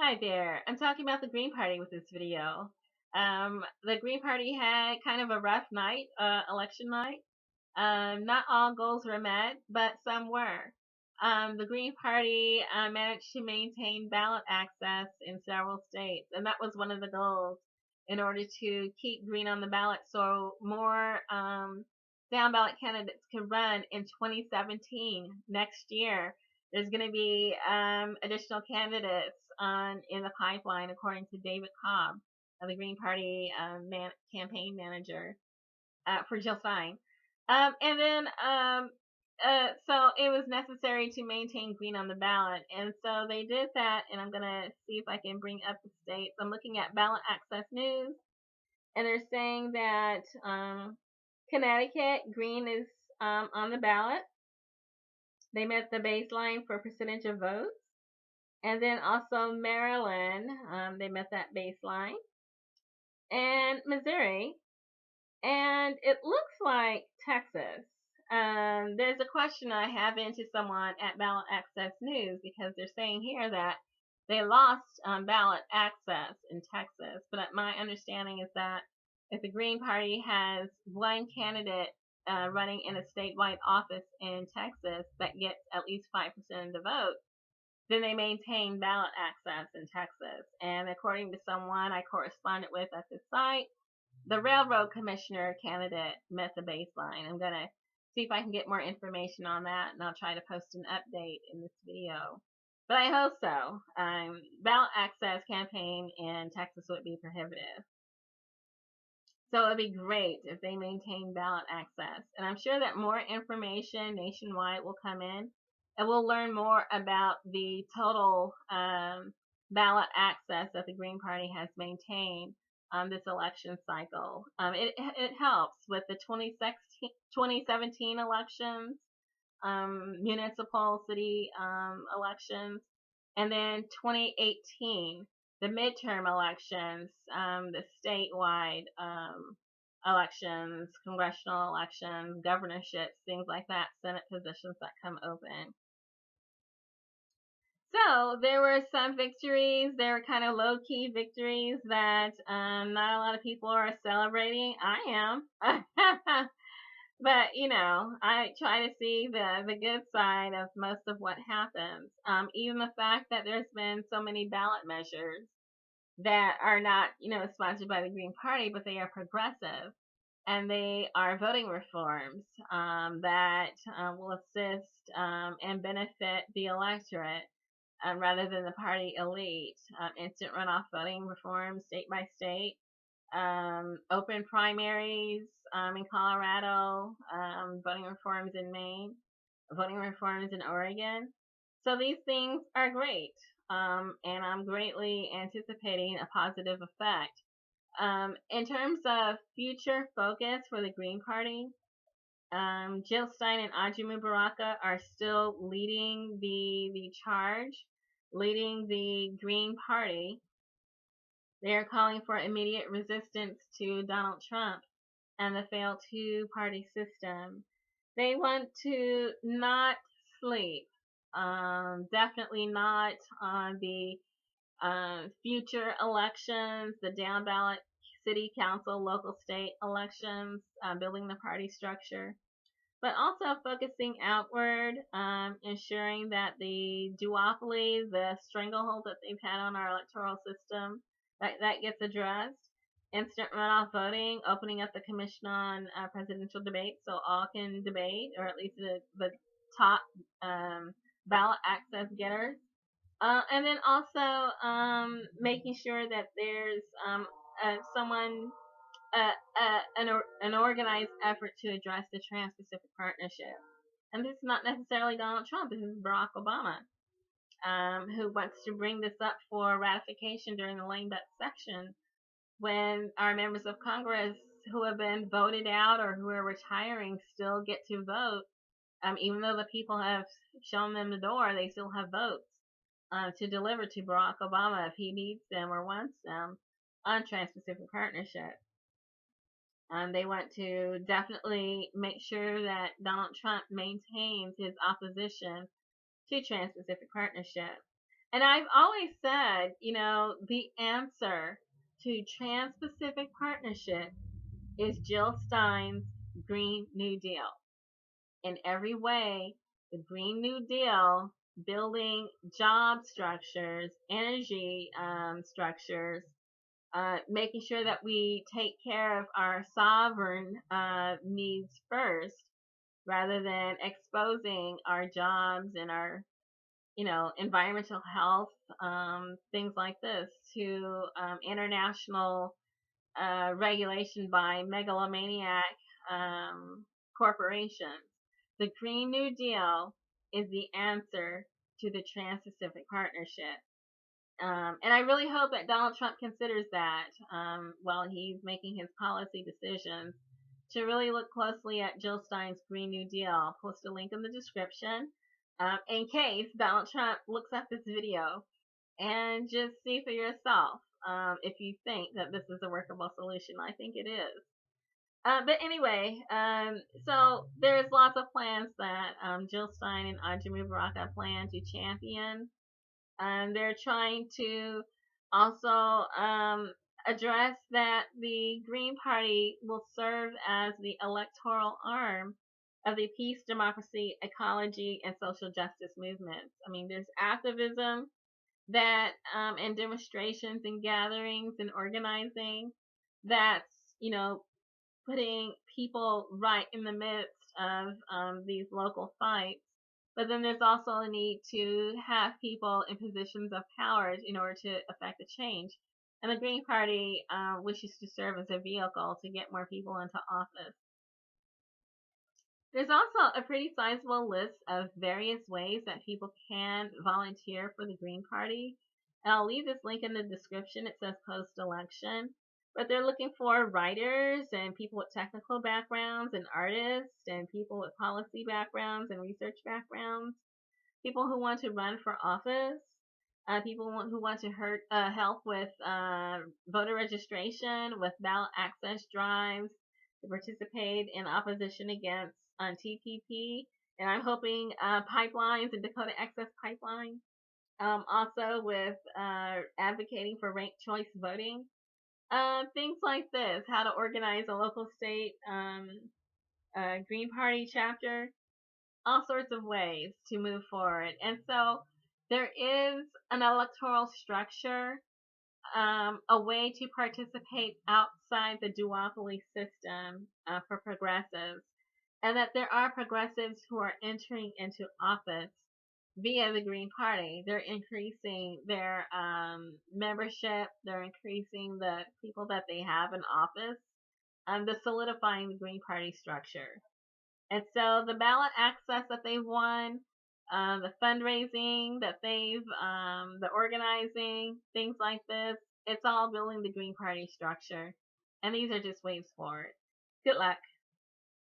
Hi there. I'm talking about the Green Party with this video. The Green Party had kind of a rough night, election night. Not all goals were met, but some were. The Green Party managed to maintain ballot access in several states, and that was one of the goals in order to keep green on the ballot so more down ballot candidates could run in 2017 next year. There's going to be additional candidates in the pipeline, according to David Cobb, the Green Party campaign manager for Jill Stein. So it was necessary to maintain green on the ballot. And so they did that, and I'm going to see if I can bring up the states. I'm looking at Ballot Access News, and they're saying that Connecticut, green is on the ballot. They met the baseline for percentage of votes. And then also Maryland, they met that baseline. And Missouri, and it looks like Texas. There's a question I have into someone at Ballot Access News because they're saying here that they lost ballot access in Texas. But my understanding is that if the Green Party has one candidate running in a statewide office in Texas that gets at least 5% of the vote, then they maintain ballot access in Texas. And according to someone I corresponded with at this site, the railroad commissioner candidate met the baseline. I'm going to see if I can get more information on that, and I'll try to post an update in this video. But I hope so. Ballot access campaign in Texas would be prohibitive. So it would be great if they maintain ballot access. And I'm sure that more information nationwide will come in, and we'll learn more about the total ballot access that the Green Party has maintained this election cycle. It helps with the 2017 elections, municipal city elections, and then 2018, the midterm elections, the statewide elections, congressional elections, governorships, things like that, Senate positions that come open. So there were some victories. They were kind of low-key victories that not a lot of people are celebrating. I am. But, I try to see the good side of most of what happens. Even the fact that there's been so many ballot measures that are not, sponsored by the Green Party, but they are progressive. And they are voting reforms that will assist and benefit the electorate. Rather than the party elite. Instant runoff voting reforms state by state, open primaries in Colorado, voting reforms in Maine, voting reforms in Oregon. So these things are great, and I'm greatly anticipating a positive effect. In terms of future focus for the Green Party, Jill Stein and Ajamu Baraka are still leading the charge, leading the Green Party. They are calling for immediate resistance to Donald Trump and the failed two-party system. They want to not sleep, definitely not on the future elections, the down ballot city council, local state elections, building the party structure, but also focusing outward, ensuring that the duopoly, the stranglehold that they've had on our electoral system, that gets addressed. Instant runoff voting, opening up the Commission on Presidential Debates so all can debate, or at least the top ballot access getters. And then also making sure that there's someone, an organized effort to address the Trans-Pacific Partnership. And this is not necessarily Donald Trump, this is Barack Obama, who wants to bring this up for ratification during the lame duck section when our members of Congress who have been voted out or who are retiring still get to vote. Even though the people have shown them the door, they still have votes to deliver to Barack Obama if he needs them or wants them on Trans-Pacific Partnership. They want to definitely make sure that Donald Trump maintains his opposition to Trans-Pacific Partnership. And I've always said, the answer to Trans-Pacific Partnership is Jill Stein's Green New Deal. In every way, the Green New Deal, building job structures, energy structures, making sure that we take care of our sovereign needs first, rather than exposing our jobs and our, environmental health, things like this, to international regulation by megalomaniac corporations. The Green New Deal is the answer to the Trans-Pacific Partnership. And I really hope that Donald Trump considers that while he's making his policy decisions, to really look closely at Jill Stein's Green New Deal. I'll post a link in the description in case Donald Trump looks up this video, and just see for yourself if you think that this is a workable solution. I think it is. But anyway, so there's lots of plans that Jill Stein and Ajamu Baraka plan to champion. They're trying to also address that the Green Party will serve as the electoral arm of the peace, democracy, ecology, and social justice movements. I mean, there's activism that and demonstrations and gatherings and organizing that's, putting people right in the midst of these local fights. But then there's also a need to have people in positions of power in order to affect a change. And the Green Party wishes to serve as a vehicle to get more people into office. There's also a pretty sizable list of various ways that people can volunteer for the Green Party. And I'll leave this link in the description. It says post-election. But they're looking for writers and people with technical backgrounds and artists and people with policy backgrounds and research backgrounds, people who want to run for office, people who want to help with voter registration, with ballot access drives, to participate in opposition against TPP, and I'm hoping pipelines and Dakota Access Pipeline. Also with advocating for ranked choice voting. Things like this, how to organize a local state Green Party chapter, all sorts of ways to move forward. And so there is an electoral structure, a way to participate outside the duopoly system for progressives, and that there are progressives who are entering into office via the Green Party. They're increasing their membership. They're increasing the people that they have in office. They're solidifying the Green Party structure. And so the ballot access that they've won, the fundraising that they've, the organizing, things like this, it's all building the Green Party structure. And these are just ways forward. Good luck.